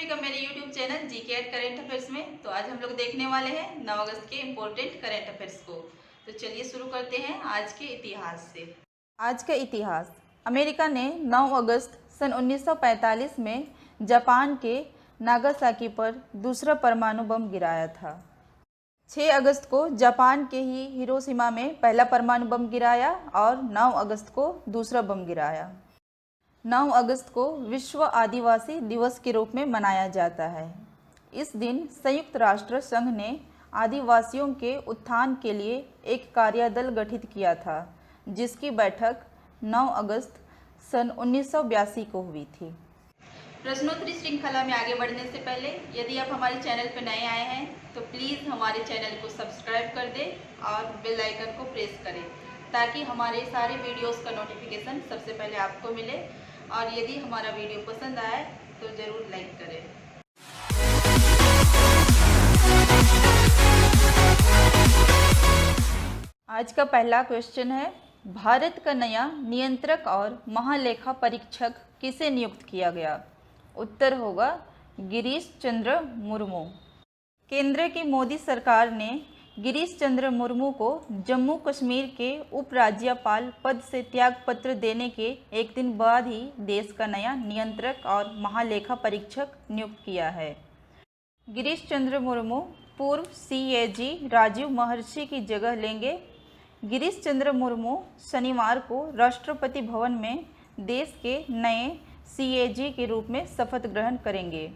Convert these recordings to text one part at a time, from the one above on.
Welcome मेरे YouTube channel GK at current affairs में। तो आज हम लोग देखने वाले हैं 9 अगस्त के इम्पोर्टेंट करेंट अफेयर्स को। तो चलिए शुरू करते हैं आज के इतिहास से। आज का इतिहास। अमेरिका ने 9 अगस्त सन 1945 में जापान के नागासाकी पर दूसरा परमाणु बम गिराया था। 6 अगस्त को जापान के ही हिरोशिमा में पहला परमाणु बम गिराया और 9 अगस्त को दूसरा बम गिराया। 9 अगस्त को विश्व आदिवासी दिवस के रूप में मनाया जाता है। इस दिन संयुक्त राष्ट्र संघ ने आदिवासियों के उत्थान के लिए एक कार्यदल गठित किया था, जिसकी बैठक 9 अगस्त सन 1982 को हुई थी। प्रश्नोत्तरी श्रृंखला में आगे बढ़ने से पहले यदि आप हमारे चैनल पर नए आए हैं तो प्लीज़ हमारे चैनल को सब्सक्राइब कर दें और बेल आइकन को प्रेस करें, ताकि हमारे सारे वीडियोस का नोटिफिकेशन सबसे पहले आपको मिले। और यदि हमारा वीडियो पसंद आए तो ज़रूर लाइक करें। आज का पहला क्वेश्चन है, भारत का नया नियंत्रक और महालेखा परीक्षक किसे नियुक्त किया गया? उत्तर होगा गिरीश चंद्र मुर्मू। केंद्र की मोदी सरकार ने गिरीश चंद्र मुर्मू को जम्मू कश्मीर के उपराज्यपाल पद से त्यागपत्र देने के एक दिन बाद ही देश का नया नियंत्रक और महालेखा परीक्षक नियुक्त किया है। गिरीश चंद्र मुर्मू पूर्व सीएजी राजीव महर्षि की जगह लेंगे। गिरीश चंद्र मुर्मू शनिवार को राष्ट्रपति भवन में देश के नए सीएजी के रूप में शपथ ग्रहण करेंगे।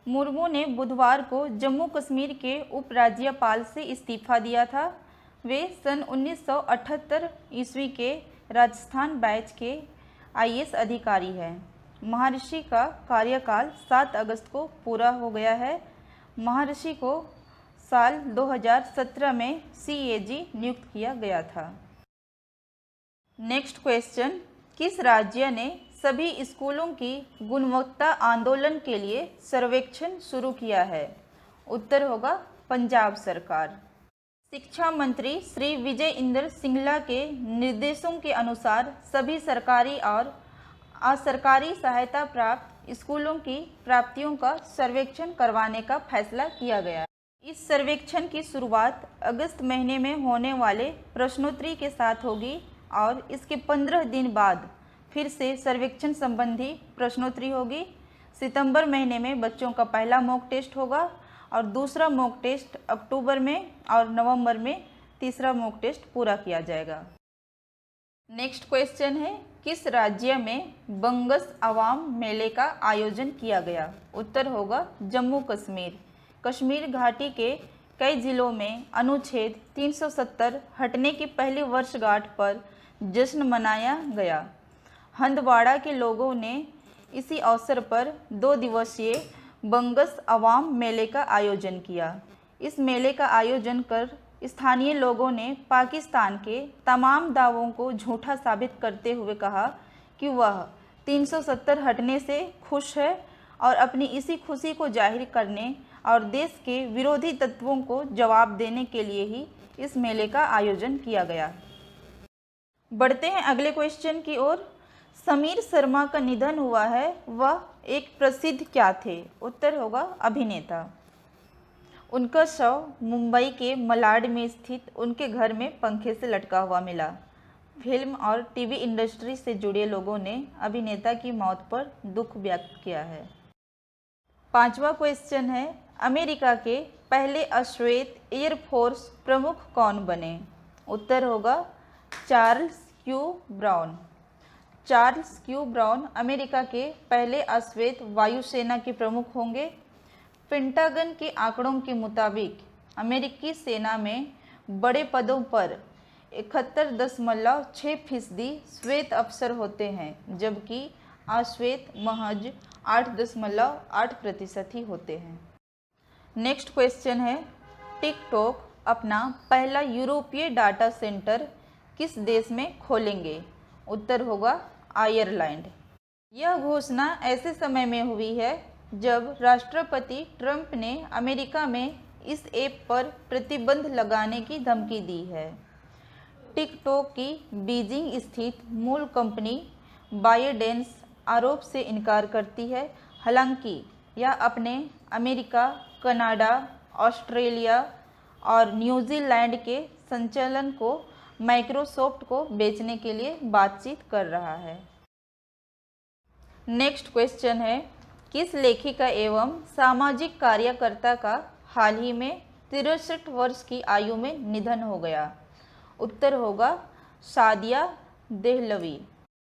मुर्मू ने बुधवार को जम्मू कश्मीर के उपराज्यपाल से इस्तीफा दिया था। वे सन 1978 ईस्वी के राजस्थान बैच के आईएएस अधिकारी हैं। महर्षि का कार्यकाल 7 अगस्त को पूरा हो गया है। महर्षि को साल 2017 में सीएजी नियुक्त किया गया था। नेक्स्ट क्वेश्चन, किस राज्य ने सभी स्कूलों की गुणवत्ता आंदोलन के लिए सर्वेक्षण शुरू किया है? उत्तर होगा पंजाब सरकार। शिक्षा मंत्री श्री विजय इंद्र सिंगला के निर्देशों के अनुसार सभी सरकारी और असरकारी सहायता प्राप्त स्कूलों की प्राप्तियों का सर्वेक्षण करवाने का फैसला किया गया। इस सर्वेक्षण की शुरुआत अगस्त महीने में होने वाले प्रश्नोत्तरी के साथ होगी और इसके 15 दिन बाद फिर से सर्वेक्षण संबंधी प्रश्नोत्तरी होगी। सितंबर महीने में बच्चों का पहला मॉक टेस्ट होगा और दूसरा मॉक टेस्ट अक्टूबर में और नवंबर में तीसरा मॉक टेस्ट पूरा किया जाएगा। नेक्स्ट क्वेश्चन है, किस राज्य में बंगस अवाम मेले का आयोजन किया गया? उत्तर होगा जम्मू कश्मीर। कश्मीर घाटी के कई जिलों में अनुच्छेद 370 हटने की पहली वर्षगांठ पर जश्न मनाया गया। हंदवाड़ा के लोगों ने इसी अवसर पर 2 दिवसीय बंगस अवाम मेले का आयोजन किया। इस मेले का आयोजन कर स्थानीय लोगों ने पाकिस्तान के तमाम दावों को झूठा साबित करते हुए कहा कि वह 370 हटने से खुश है और अपनी इसी खुशी को जाहिर करने और देश के विरोधी तत्वों को जवाब देने के लिए ही इस मेले का आयोजन किया गया। बढ़ते हैं अगले क्वेश्चन की ओर। समीर शर्मा का निधन हुआ है, वह एक प्रसिद्ध क्या थे? उत्तर होगा अभिनेता। उनका शव मुंबई के मलाड में स्थित उनके घर में पंखे से लटका हुआ मिला। फिल्म और टीवी इंडस्ट्री से जुड़े लोगों ने अभिनेता की मौत पर दुख व्यक्त किया है। 5वां क्वेश्चन है, अमेरिका के पहले अश्वेत एयरफोर्स प्रमुख कौन बने? उत्तर होगा Charles Q brown. Charles Q brown America के पहले अश्वेत वायुसेना के प्रमुख होंगे। पेंटागन के आंकड़ों के मुताबिक अमेरिकी सेना में बड़े पदों पर 71.6% श्वेत अफसर होते हैं, जबकि अश्वेत महज 8.8% ही होते हैं। नेक्स्ट क्वेश्चन है, टिकटॉक अपना पहला यूरोपीय डाटा सेंटर किस देश में खोलेंगे? उत्तर होगा आयरलैंड। यह घोषणा ऐसे समय में हुई है जब राष्ट्रपति ट्रंप ने अमेरिका में इस ऐप पर प्रतिबंध लगाने की धमकी दी है। टिकटॉक की बीजिंग स्थित मूल कंपनी बायडेंस आरोप से इनकार करती है। हालांकि या अपने अमेरिका, कनाडा, ऑस्ट्रेलिया और न्यूजीलैंड के संचालन को माइक्रोसॉफ्ट को बेचने के लिए बातचीत कर रहा है। नेक्स्ट क्वेश्चन है, किस लेखिका एवं सामाजिक कार्यकर्ता का हाल ही में 63 वर्ष की आयु में निधन हो गया? उत्तर होगा सादिया देहलवी।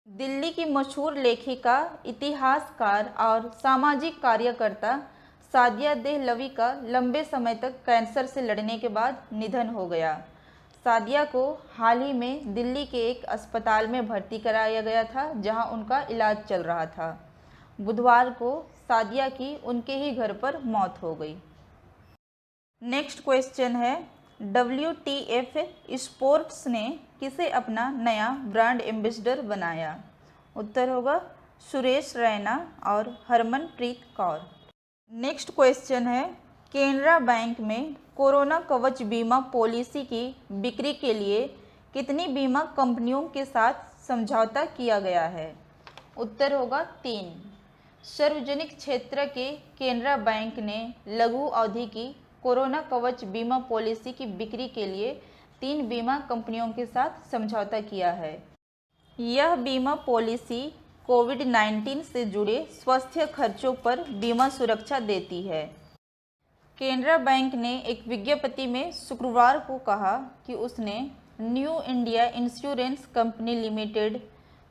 दिल्ली की मशहूर लेखिका, इतिहासकार और सामाजिक कार्यकर्ता सादिया देहलवी का लंबे समय तक कैंसर से लड़ने के बाद निधन हो गया। सादिया को हाल ही में दिल्ली के एक अस्पताल में भर्ती कराया गया था, जहां उनका इलाज चल रहा था। बुधवार को सादिया की उनके ही घर पर मौत हो गई। नेक्स्ट क्वेश्चन है, WTF स्पोर्ट्स ने किसे अपना नया ब्रांड एम्बेसडर बनाया? उत्तर होगा सुरेश रैना और हरमनप्रीत कौर। नेक्स्ट क्वेश्चन है, केनरा बैंक में कोरोना कवच बीमा पॉलिसी की बिक्री के लिए कितनी बीमा कंपनियों के साथ समझौता किया गया है? उत्तर होगा 3। सार्वजनिक क्षेत्र के केनरा बैंक ने लघु अवधि की कोरोना कवच बीमा पॉलिसी की बिक्री के लिए 3 बीमा कंपनियों के साथ समझौता किया है। यह बीमा पॉलिसी कोविड-19 से जुड़े स्वास्थ्य खर्चों पर बीमा सुरक्षा देती है। केनरा बैंक ने एक विज्ञप्ति में शुक्रवार को कहा कि उसने new India insurance company limited,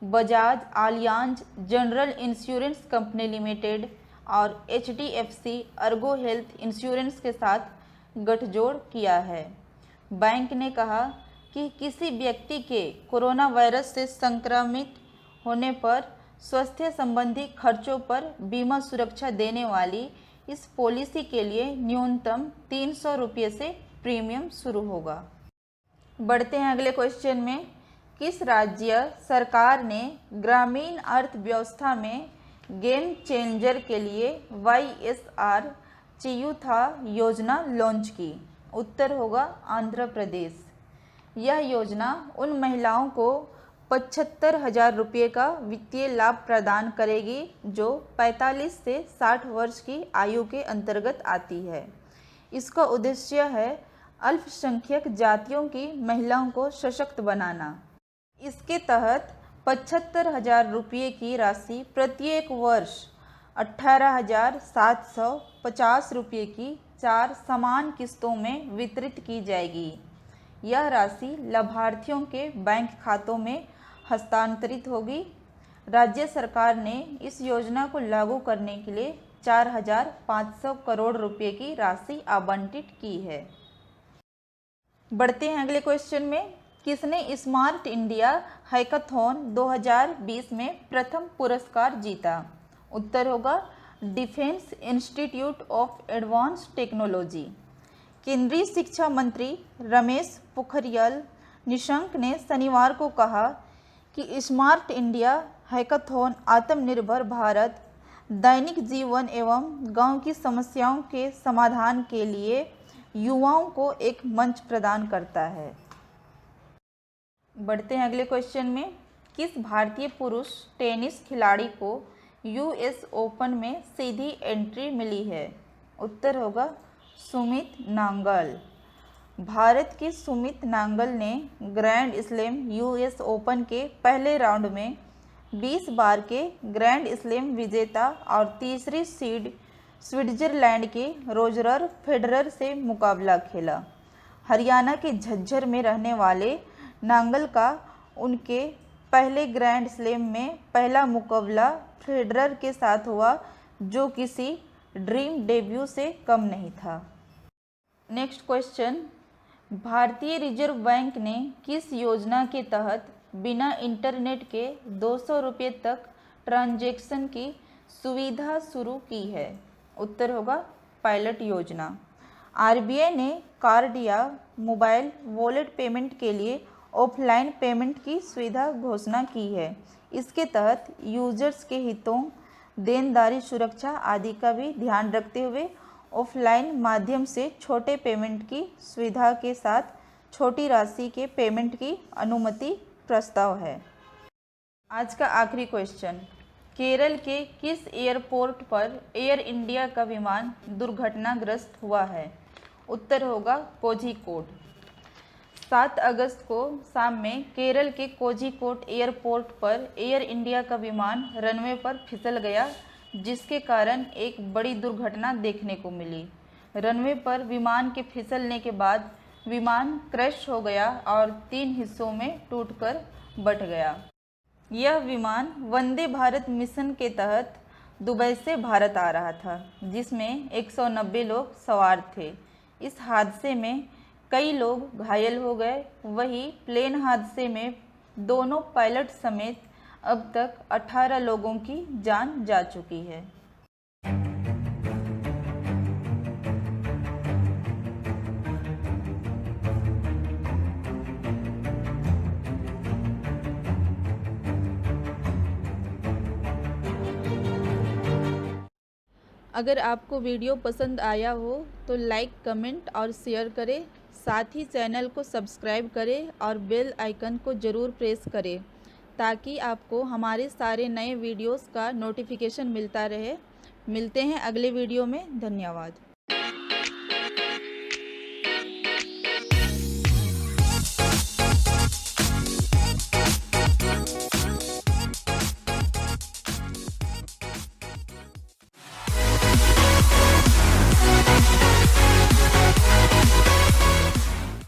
Bajaj Allianz general insurance company limited और HDFC अर्गो हेल्थ इंश्योरेंस के साथ गठजोड़ किया है। बैंक ने कहा कि किसी व्यक्ति के कोरोना वायरस से संक्रमित होने पर स्वास्थ्य संबंधी खर्चों पर बीमा सुरक्षा देने वाली इस पॉलिसी के लिए न्यूनतम 300 रुपये से प्रीमियम शुरू होगा। बढ़ते हैं अगले क्वेश्चन में, किस राज्य सरकार ने ग्रामीण अर्थव्यवस्था में गेम चेंजर के लिए YSR चियूथा योजना लॉन्च की? उत्तर होगा आंध्र प्रदेश। यह योजना उन महिलाओं को 75,000 रुपये का वित्तीय लाभ प्रदान करेगी जो 45 से 60 वर्ष की आयु के अंतर्गत आती है। इसका उद्देश्य है अल्पसंख्यक जातियों की महिलाओं को सशक्त बनाना। इसके तहत 75,000 रुपये की राशि प्रत्येक वर्ष 18,750 रुपये की 4 समान किस्तों में वितरित की जाएगी। यह राशि लाभार्थियों के बैंक खातों में हस्तांतरित होगी। राज्य सरकार ने इस योजना को लागू करने के लिए 4,500 करोड़ रुपए की राशि आवंटित की है। बढ़ते हैं अगले क्वेश्चन में, किसने स्मार्ट इंडिया हैकाथॉन 2020 में प्रथम पुरस्कार जीता? उत्तर होगा defence institute of advance technology. केंद्रीय शिक्षा मंत्री रमेश पोखरियाल निशंक ने शनिवार को कहा कि स्मार्ट इंडिया हैकाथॉन आत्मनिर्भर भारत, दैनिक जीवन एवं गांव की समस्याओं के समाधान के लिए युवाओं को एक मंच प्रदान करता है। बढ़ते हैं अगले क्वेश्चन में, किस भारतीय पुरुष टेनिस खिलाड़ी को US ओपन में सीधी एंट्री मिली है? उत्तर होगा सुमित नांगल। भारत की सुमित नांगल ने ग्रैंड स्लैम US ओपन के पहले राउंड में 20 बार के ग्रैंड स्लैम विजेता और तीसरी सीड स्विट्जरलैंड के रोजर फेडरर से मुकाबला खेला। हरियाणा के झज्जर में रहने वाले नांगल का उनके पहले ग्रैंड स्लैम में पहला मुकाबला फेडरर के साथ हुआ, जो किसी ड्रीम डेब्यू से कम नहीं था। नेक्स्ट क्वेश्चन, भारतीय रिजर्व बैंक ने किस योजना के तहत बिना इंटरनेट के 200 रुपये तक ट्रांजैक्शन की सुविधा शुरू की है? उत्तर होगा पायलट योजना। RBI ने कार्ड या मोबाइल वॉलेट पेमेंट के लिए ऑफलाइन पेमेंट की सुविधा घोषणा की है। इसके तहत यूजर्स के हितों, देनदारी सुरक्षा आदि का भी ध्यान रखते हुए ऑफलाइन माध्यम से छोटे पेमेंट की सुविधा के साथ छोटी राशि के पेमेंट की अनुमति प्रस्ताव है। आज का आखिरी क्वेश्चन, केरल के किस एयरपोर्ट पर एयर इंडिया का विमान दुर्घटनाग्रस्त हुआ है? उत्तर होगा कोझिकोड। 7 अगस्त को शाम में केरल के कोझिकोड एयरपोर्ट पर एयर इंडिया का विमान रनवे पर फिसल गया, जिसके कारण एक बड़ी दुर्घटना देखने को मिली। रनवे पर विमान के फिसलने के बाद विमान क्रैश हो गया और 3 हिस्सों में टूटकर बट गया। यह विमान वंदे भारत मिशन के तहत दुबई से भारत आ रहा था, जिसमें 190 लोग सवार थे। इस हादसे में कई लोग घायल हो गए। वहीं प्लेन हादसे में दोनों पायलट समेत अब तक 18 लोगों की जान जा चुकी है। अगर आपको वीडियो पसंद आया हो तो लाइक, कमेंट और शेयर करें। साथ ही चैनल को सब्सक्राइब करें और बेल आइकन को ज़रूर प्रेस करें ताकि आपको हमारे सारे नए वीडियोस का नोटिफिकेशन मिलता रहे। मिलते हैं अगले वीडियो में। धन्यवाद।